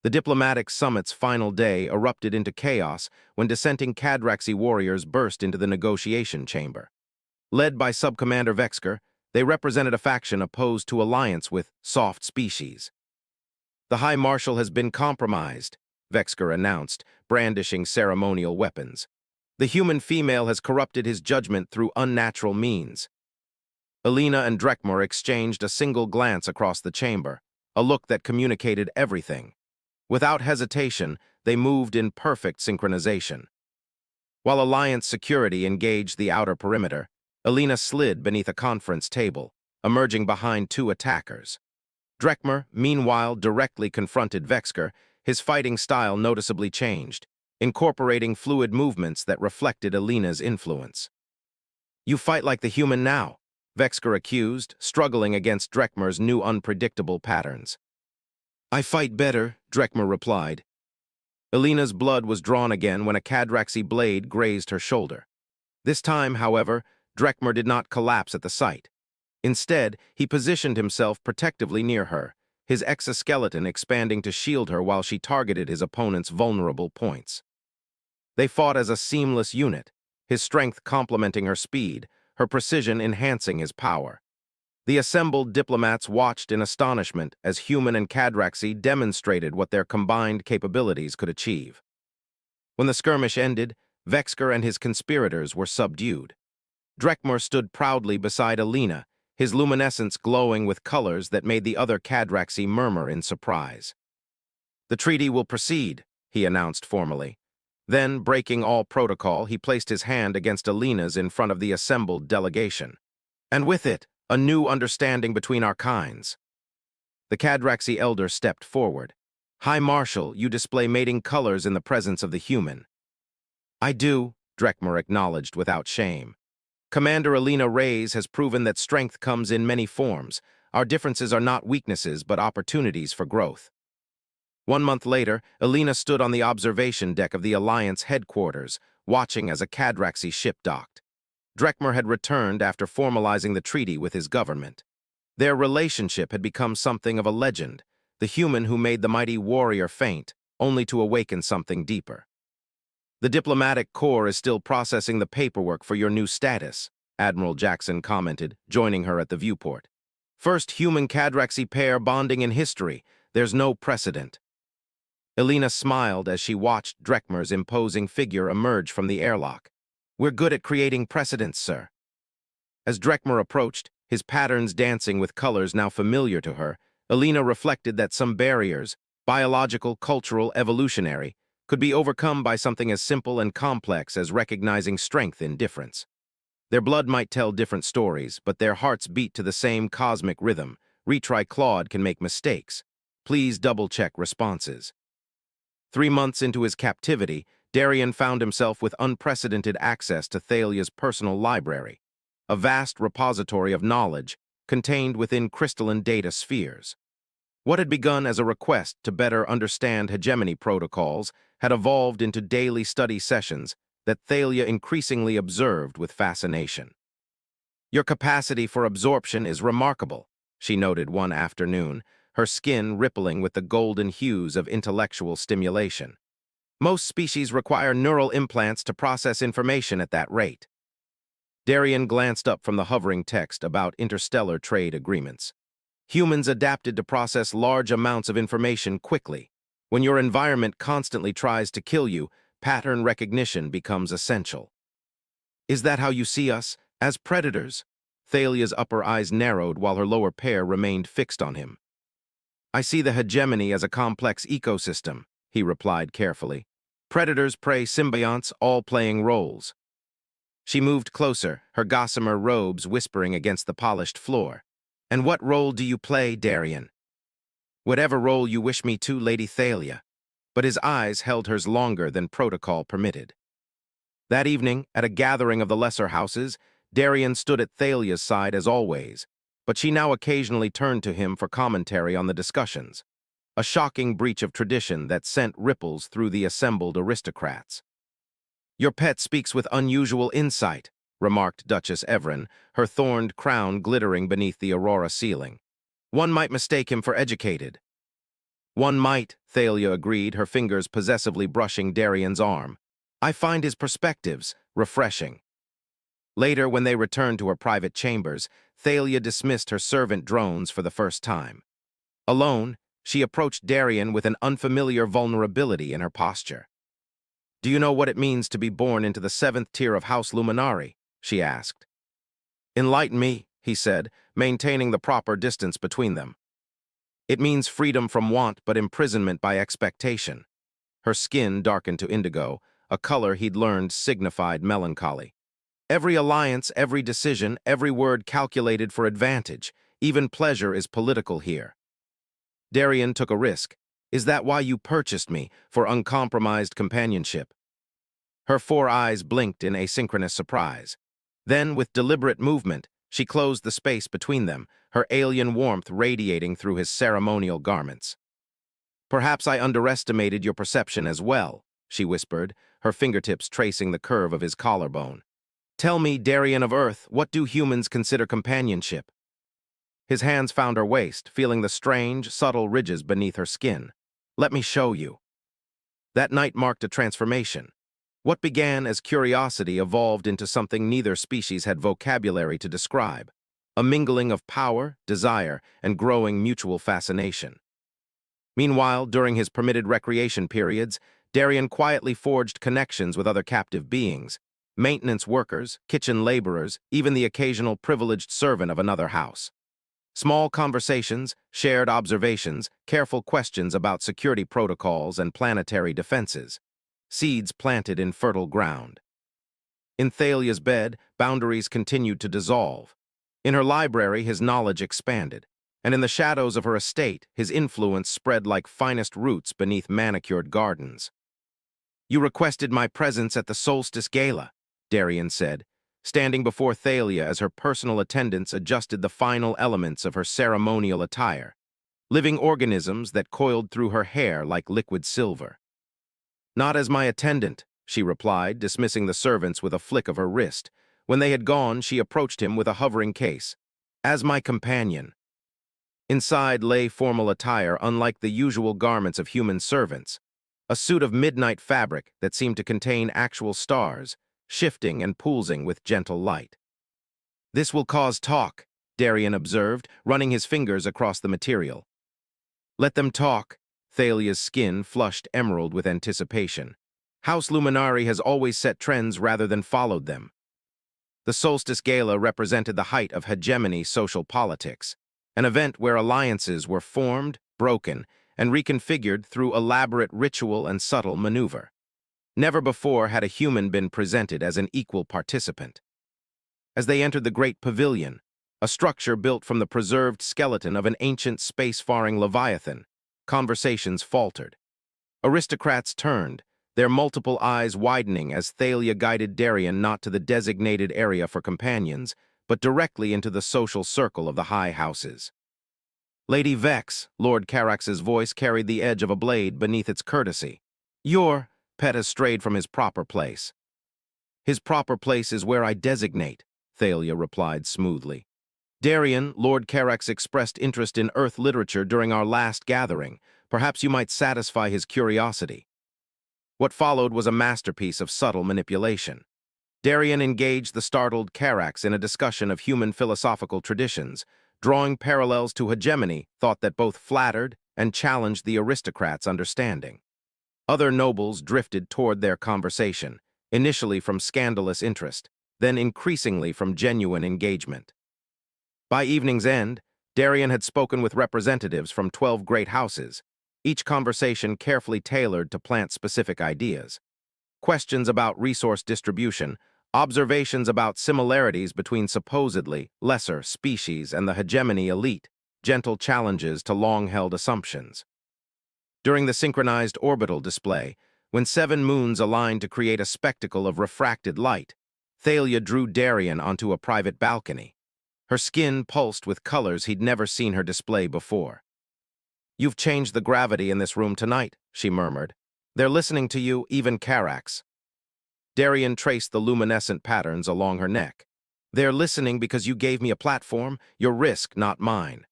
The diplomatic summit's final day erupted into chaos when dissenting Cadraxi warriors burst into the negotiation chamber. Led by Subcommander Vexker, they represented a faction opposed to alliance with soft species. "The High Marshal has been compromised," Vexker announced, brandishing ceremonial weapons. "The human female has corrupted his judgment through unnatural means." Alina and Drekmer exchanged a single glance across the chamber, a look that communicated everything. Without hesitation, they moved in perfect synchronization. While Alliance security engaged the outer perimeter, Alina slid beneath a conference table, emerging behind two attackers. Drekmer, meanwhile, directly confronted Vexker, his fighting style noticeably changed, incorporating fluid movements that reflected Alina's influence. "You fight like the human now," Vexker accused, struggling against Drekmer's new unpredictable patterns. "I fight better," Drekmer replied. Alina's blood was drawn again when a Cadraxi blade grazed her shoulder. This time, however, Drekmer did not collapse at the sight. Instead, he positioned himself protectively near her, his exoskeleton expanding to shield her while she targeted his opponent's vulnerable points. They fought as a seamless unit, his strength complementing her speed, her precision enhancing his power. The assembled diplomats watched in astonishment as human and Cadraxi demonstrated what their combined capabilities could achieve. When the skirmish ended, Vexker and his conspirators were subdued. Drekmer stood proudly beside Alina, his luminescence glowing with colors that made the other Cadraxi murmur in surprise. "The treaty will proceed," he announced formally. Then, breaking all protocol, he placed his hand against Alina's in front of the assembled delegation. "And with it, a new understanding between our kinds." The Cadraxi elder stepped forward. "High Marshal, you display mating colors in the presence of the human." "I do," Drekmer acknowledged without shame. "Commander Alina Reyes has proven that strength comes in many forms. Our differences are not weaknesses, but opportunities for growth." 1 month later, Alina stood on the observation deck of the Alliance headquarters, watching as a Cadraxi ship docked. Drekmer had returned after formalizing the treaty with his government. Their relationship had become something of a legend, the human who made the mighty warrior faint, only to awaken something deeper. "The diplomatic corps is still processing the paperwork for your new status," Admiral Jackson commented, joining her at the viewport. "First human Cadraxi pair bonding in history. There's no precedent." Alina smiled as she watched Drekmer's imposing figure emerge from the airlock. "We're good at creating precedents, sir." As Drekmer approached, his patterns dancing with colors now familiar to her, Alina reflected that some barriers, biological, cultural, evolutionary, could be overcome by something as simple and complex as recognizing strength in difference. Their blood might tell different stories, but their hearts beat to the same cosmic rhythm. Retry Claude can make mistakes. Please double-check responses. 3 months into his captivity, Darien found himself with unprecedented access to Thalia's personal library, a vast repository of knowledge contained within crystalline data spheres. What had begun as a request to better understand hegemony protocols had evolved into daily study sessions that Thalia increasingly observed with fascination. "Your capacity for absorption is remarkable," she noted one afternoon, her skin rippling with the golden hues of intellectual stimulation. "Most species require neural implants to process information at that rate." Darien glanced up from the hovering text about interstellar trade agreements. "Humans adapted to process large amounts of information quickly. When your environment constantly tries to kill you, pattern recognition becomes essential." "Is that how you see us, as predators?" Thalia's upper eyes narrowed while her lower pair remained fixed on him. "I see the hegemony as a complex ecosystem," he replied carefully. "Predators, prey, symbionts, all playing roles." She moved closer, her gossamer robes whispering against the polished floor. "And what role do you play, Darien?" "Whatever role you wish me to, Lady Thalia." But his eyes held hers longer than protocol permitted. That evening, at a gathering of the lesser houses, Darien stood at Thalia's side as always, but she now occasionally turned to him for commentary on the discussions, a shocking breach of tradition that sent ripples through the assembled aristocrats. "Your pet speaks with unusual insight," remarked Duchess Evren, her thorned crown glittering beneath the aurora ceiling. "One might mistake him for educated." One might, Thalia agreed, her fingers possessively brushing Darian's arm. I find his perspectives refreshing. Later, when they returned to her private chambers, Thalia dismissed her servant drones for the first time. Alone, she approached Darian with an unfamiliar vulnerability in her posture. Do you know what it means to be born into the 7th tier of House Luminari? She asked. Enlighten me, he said, maintaining the proper distance between them. It means freedom from want but imprisonment by expectation. Her skin darkened to indigo, a color he'd learned signified melancholy. Every alliance, every decision, every word calculated for advantage. Even pleasure is political here. Darian took a risk. Is that why you purchased me, for uncompromised companionship? Her 4 eyes blinked in asynchronous surprise. Then, with deliberate movement, she closed the space between them, her alien warmth radiating through his ceremonial garments. Perhaps I underestimated your perception as well, she whispered, her fingertips tracing the curve of his collarbone. Tell me, Darian of Earth, what do humans consider companionship? His hands found her waist, feeling the strange, subtle ridges beneath her skin. Let me show you. That night marked a transformation. What began as curiosity evolved into something neither species had vocabulary to describe, a mingling of power, desire, and growing mutual fascination. Meanwhile, during his permitted recreation periods, Darian quietly forged connections with other captive beings, maintenance workers, kitchen laborers, even the occasional privileged servant of another house. Small conversations, shared observations, careful questions about security protocols and planetary defenses. Seeds planted in fertile ground. In Thalia's bed, boundaries continued to dissolve. In her library, his knowledge expanded. And in the shadows of her estate, his influence spread like finest roots beneath manicured gardens. You requested my presence at the Solstice Gala, Darian said, standing before Thalia as her personal attendants adjusted the final elements of her ceremonial attire, living organisms that coiled through her hair like liquid silver. Not as my attendant, she replied, dismissing the servants with a flick of her wrist. When they had gone, she approached him with a hovering case. As my companion. Inside lay formal attire unlike the usual garments of human servants, a suit of midnight fabric that seemed to contain actual stars, shifting and pulsing with gentle light. This will cause talk, Darian observed, running his fingers across the material. Let them talk. Thalia's skin flushed emerald with anticipation. House Luminari has always set trends rather than followed them. The Solstice Gala represented the height of hegemony social politics, an event where alliances were formed, broken, and reconfigured through elaborate ritual and subtle maneuver. Never before had a human been presented as an equal participant. As they entered the great pavilion, a structure built from the preserved skeleton of an ancient space-faring leviathan, conversations faltered. Aristocrats turned, their multiple eyes widening as Thalia guided Darian not to the designated area for companions, but directly into the social circle of the high houses. Lady Vex, Lord Carax's voice carried the edge of a blade beneath its courtesy. Peta strayed from his proper place. His proper place is where I designate, Thalia replied smoothly. Darian, Lord Carax expressed interest in Earth literature during our last gathering. Perhaps you might satisfy his curiosity. What followed was a masterpiece of subtle manipulation. Darian engaged the startled Carax in a discussion of human philosophical traditions, drawing parallels to hegemony, thought that both flattered and challenged the aristocrats' understanding. Other nobles drifted toward their conversation, initially from scandalous interest, then increasingly from genuine engagement. By evening's end, Darian had spoken with representatives from 12 great houses, each conversation carefully tailored to plant-specific ideas. Questions about resource distribution, observations about similarities between supposedly lesser species and the hegemony elite, gentle challenges to long-held assumptions. During the synchronized orbital display, when 7 moons aligned to create a spectacle of refracted light, Thalia drew Darian onto a private balcony. Her skin pulsed with colors he'd never seen her display before. You've changed the gravity in this room tonight, she murmured. They're listening to you, even Carax. Darian traced the luminescent patterns along her neck. They're listening because you gave me a platform, your risk, not mine.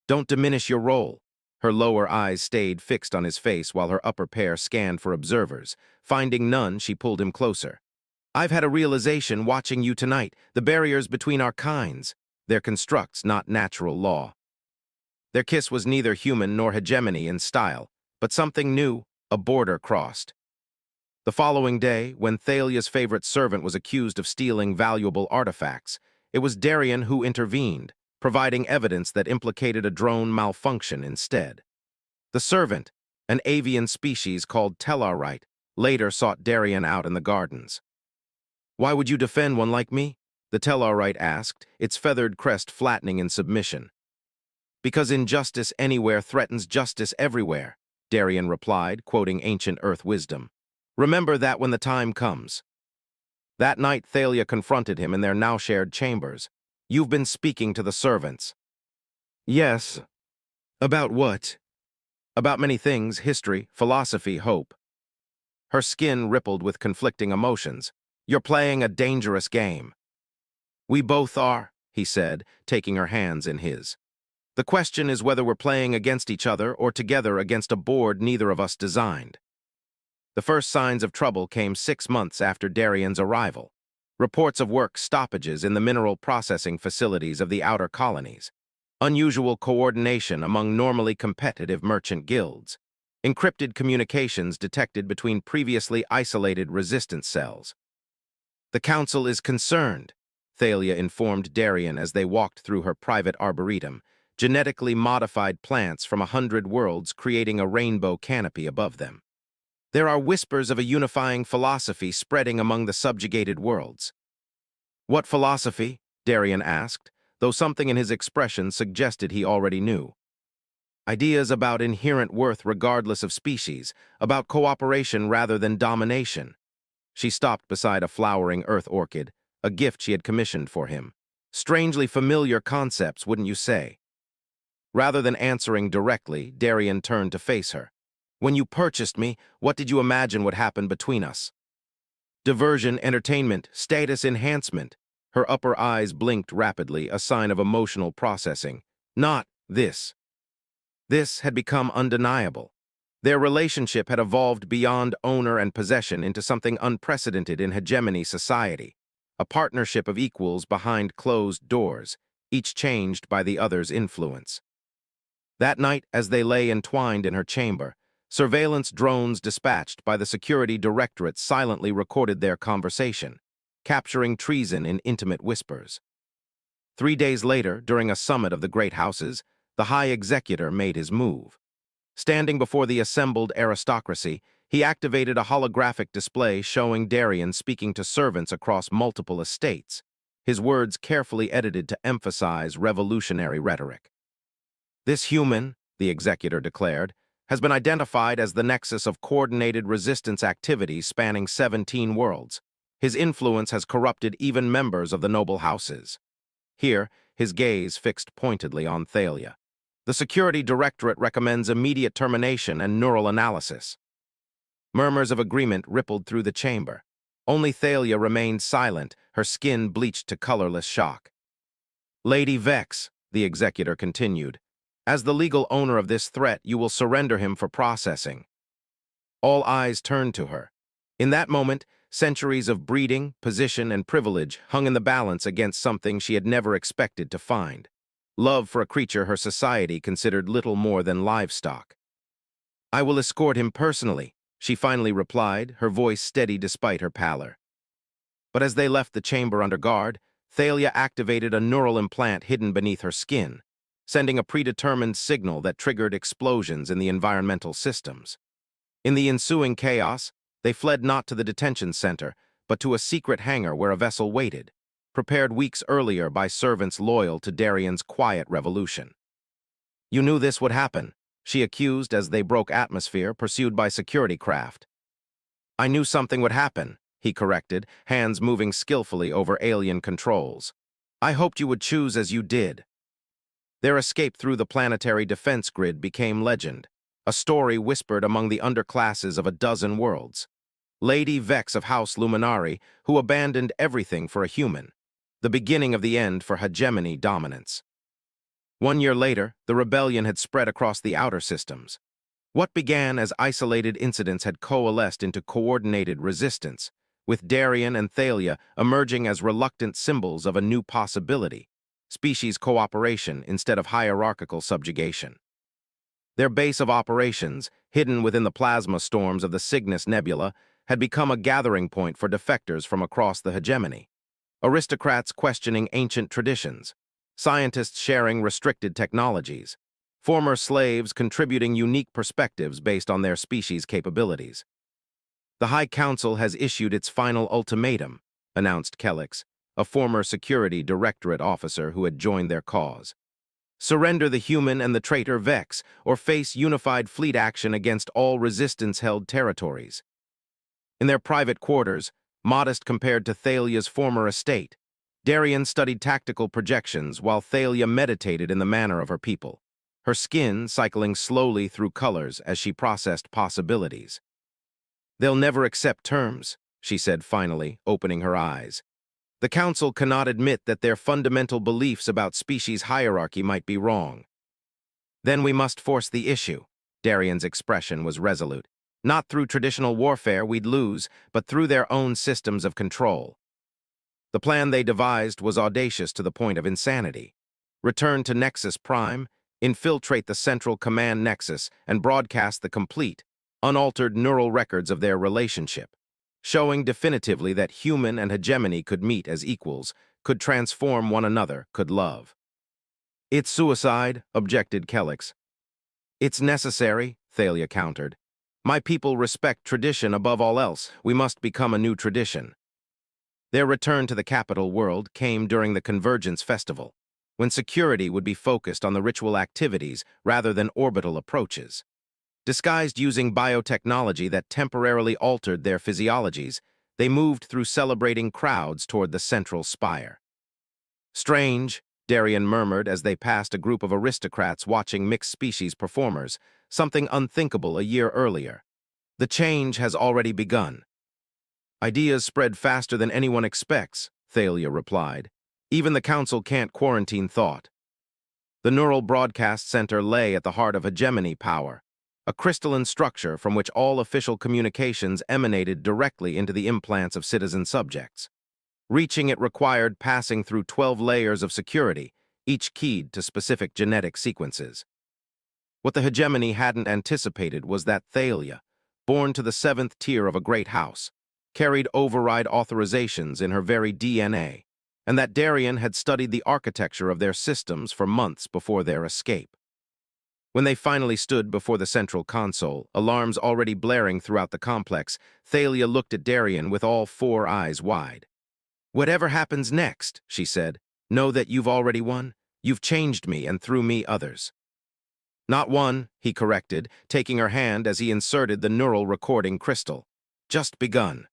Don't diminish your role. Her lower eyes stayed fixed on his face while her upper pair scanned for observers. Finding none, she pulled him closer. I've had a realization watching you tonight. The barriers between our kinds. They're constructs, not natural law. Their kiss was neither human nor hegemony in style, but something new, a border crossed. The following day, when Thalia's favorite servant was accused of stealing valuable artifacts, it was Darien who intervened, providing evidence that implicated a drone malfunction instead. The servant, an avian species called tellarite, later sought Darien out in the gardens. "Why would you defend one like me?" the tellarite asked, its feathered crest flattening in submission. "Because injustice anywhere threatens justice everywhere," Darien replied, quoting ancient Earth wisdom. "Remember that when the time comes." That night, Thalia confronted him in their now-shared chambers. "You've been speaking to the servants." "Yes." "About what?" "About many things: history, philosophy, hope." Her skin rippled with conflicting emotions. "You're playing a dangerous game." "We both are," he said, taking her hands in his. "The question is whether we're playing against each other or together against a board neither of us designed." The first signs of trouble came 6 months after Darien's arrival. Reports of work stoppages in the mineral processing facilities of the outer colonies. Unusual coordination among normally competitive merchant guilds. Encrypted communications detected between previously isolated resistance cells. "The Council is concerned," Thalia informed Darien as they walked through her private arboretum, genetically modified plants from 100 worlds creating a rainbow canopy above them. "There are whispers of a unifying philosophy spreading among the subjugated worlds." "What philosophy?" Darien asked, though something in his expression suggested he already knew. "Ideas about inherent worth regardless of species, about cooperation rather than domination." She stopped beside a flowering earth orchid, a gift she had commissioned for him. "Strangely familiar concepts, wouldn't you say?" Rather than answering directly, Darien turned to face her. "When you purchased me, what did you imagine would happen between us?" "Diversion, entertainment, status enhancement." Her upper eyes blinked rapidly, a sign of emotional processing. "Not this." This had become undeniable. Their relationship had evolved beyond owner and possession into something unprecedented in hegemony society, a partnership of equals behind closed doors, each changed by the other's influence. That night, as they lay entwined in her chamber, surveillance drones dispatched by the Security Directorate silently recorded their conversation, capturing treason in intimate whispers. 3 days later, during a summit of the great houses, the High Executor made his move. Standing before the assembled aristocracy, he activated a holographic display showing Darien speaking to servants across multiple estates, his words carefully edited to emphasize revolutionary rhetoric. "This human," the executor declared, "has been identified as the nexus of coordinated resistance activities spanning 17 worlds. His influence has corrupted even members of the noble houses." Here, his gaze fixed pointedly on Thalia. "The Security Directorate recommends immediate termination and neural analysis." Murmurs of agreement rippled through the chamber. Only Thalia remained silent, her skin bleached to colorless shock. "Lady Vex," the executor continued, "as the legal owner of this threat, you will surrender him for processing." All eyes turned to her. In that moment, centuries of breeding, position, and privilege hung in the balance against something she had never expected to find: love for a creature her society considered little more than livestock. "I will escort him personally," she finally replied, her voice steady despite her pallor. But as they left the chamber under guard, Thalia activated a neural implant hidden beneath her skin, sending a predetermined signal that triggered explosions in the environmental systems. In the ensuing chaos, they fled not to the detention center, but to a secret hangar where a vessel waited, prepared weeks earlier by servants loyal to Darien's quiet revolution. "You knew this would happen," she accused as they broke atmosphere, pursued by security craft. "I knew something would happen," he corrected, hands moving skillfully over alien controls. "I hoped you would choose as you did." Their escape through the planetary defense grid became legend, a story whispered among the underclasses of a dozen worlds. Lady Vex of House Luminari, who abandoned everything for a human, the beginning of the end for hegemony dominance. 1 year later, the rebellion had spread across the outer systems. What began as isolated incidents had coalesced into coordinated resistance, with Darien and Thalia emerging as reluctant symbols of a new possibility, species cooperation instead of hierarchical subjugation. Their base of operations, hidden within the plasma storms of the Cygnus Nebula, had become a gathering point for defectors from across the hegemony. Aristocrats questioning ancient traditions, scientists sharing restricted technologies, former slaves contributing unique perspectives based on their species' capabilities. The High Council has issued its final ultimatum, announced Kellix, a former security directorate officer who had joined their cause. Surrender the human and the traitor Vex, or face unified fleet action against all resistance-held territories. In their private quarters, modest compared to Thalia's former estate, Darien studied tactical projections while Thalia meditated in the manner of her people, her skin cycling slowly through colors as she processed possibilities. "They'll never accept terms," she said finally, opening her eyes. "The Council cannot admit that their fundamental beliefs about species hierarchy might be wrong." "Then we must force the issue." Darien's expression was resolute. "Not through traditional warfare we'd lose, but through their own systems of control." The plan they devised was audacious to the point of insanity. Return to Nexus Prime, infiltrate the central command nexus, and broadcast the complete, unaltered neural records of their relationship, showing definitively that human and hegemony could meet as equals, could transform one another, could love. "It's suicide," objected Kellix. "It's necessary," Thalia countered. "My people respect tradition above all else. We must become a new tradition." Their return to the capital world came during the Convergence Festival, when security would be focused on the ritual activities rather than orbital approaches. Disguised using biotechnology that temporarily altered their physiologies, they moved through celebrating crowds toward the central spire. "Strange," Darien murmured as they passed a group of aristocrats watching mixed-species performers, something unthinkable a year earlier. "The change has already begun." "Ideas spread faster than anyone expects," Thalia replied. "Even the Council can't quarantine thought." The Neural Broadcast Center lay at the heart of hegemony power, a crystalline structure from which all official communications emanated directly into the implants of citizen subjects. Reaching it required passing through 12 layers of security, each keyed to specific genetic sequences. What the hegemony hadn't anticipated was that Thalia, born to the 7th tier of a great house, carried override authorizations in her very DNA, and that Darien had studied the architecture of their systems for months before their escape. When they finally stood before the central console, alarms already blaring throughout the complex, Thalia looked at Darien with all 4 eyes wide. "Whatever happens next," she said, "know that you've already won. You've changed me and through me others." "Not one," he corrected, taking her hand as he inserted the neural recording crystal. "Just begun."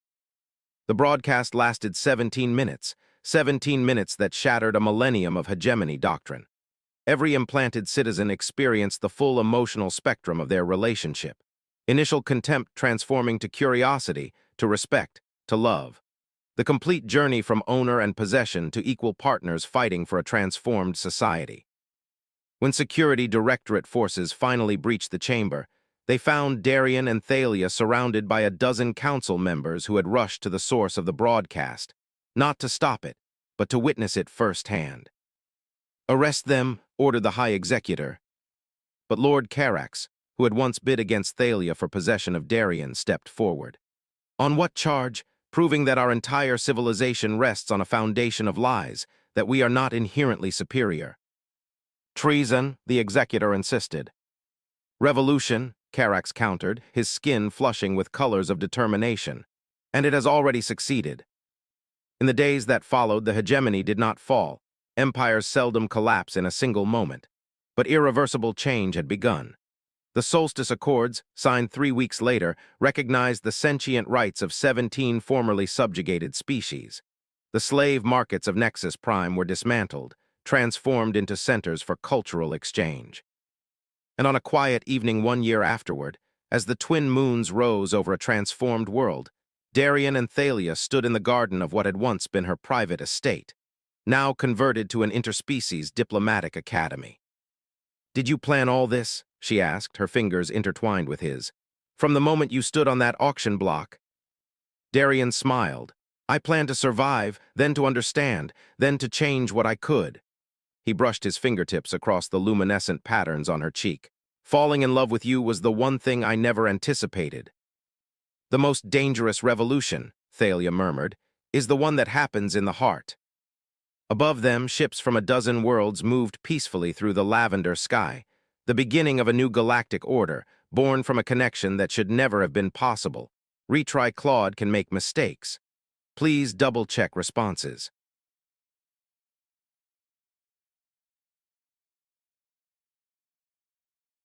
The broadcast lasted 17 minutes, 17 minutes that shattered a millennium of hegemony doctrine. Every implanted citizen experienced the full emotional spectrum of their relationship. Initial contempt transforming to curiosity, to respect, to love. The complete journey from owner and possession to equal partners fighting for a transformed society. When Security Directorate forces finally breached the chamber, they found Darien and Thalia surrounded by a dozen council members who had rushed to the source of the broadcast, not to stop it, but to witness it firsthand. "Arrest them," ordered the High Executor. But Lord Carax, who had once bid against Thalia for possession of Darien, stepped forward. "On what charge? Proving that our entire civilization rests on a foundation of lies, that we are not inherently superior." "Treason," the Executor insisted. "Revolution," Carax countered, his skin flushing with colors of determination. "And it has already succeeded." In the days that followed, the hegemony did not fall. Empires seldom collapse in a single moment. But irreversible change had begun. The Solstice Accords, signed 3 weeks later, recognized the sentient rights of 17 formerly subjugated species. The slave markets of Nexus Prime were dismantled, transformed into centers for cultural exchange. And on a quiet evening 1 year afterward, as the twin moons rose over a transformed world, Darien and Thalia stood in the garden of what had once been her private estate, now converted to an interspecies diplomatic academy. Did you plan all this? She asked, her fingers intertwined with his. From the moment you stood on that auction block? Darian smiled. I planned to survive, then to understand, then to change what I could. He brushed his fingertips across the luminescent patterns on her cheek. Falling in love with you was the one thing I never anticipated. The most dangerous revolution, Thalia murmured, is the one that happens in the heart. Above them, ships from a dozen worlds moved peacefully through the lavender sky, the beginning of a new galactic order, born from a connection that should never have been possible. Retry Claude can make mistakes. Please double-check responses.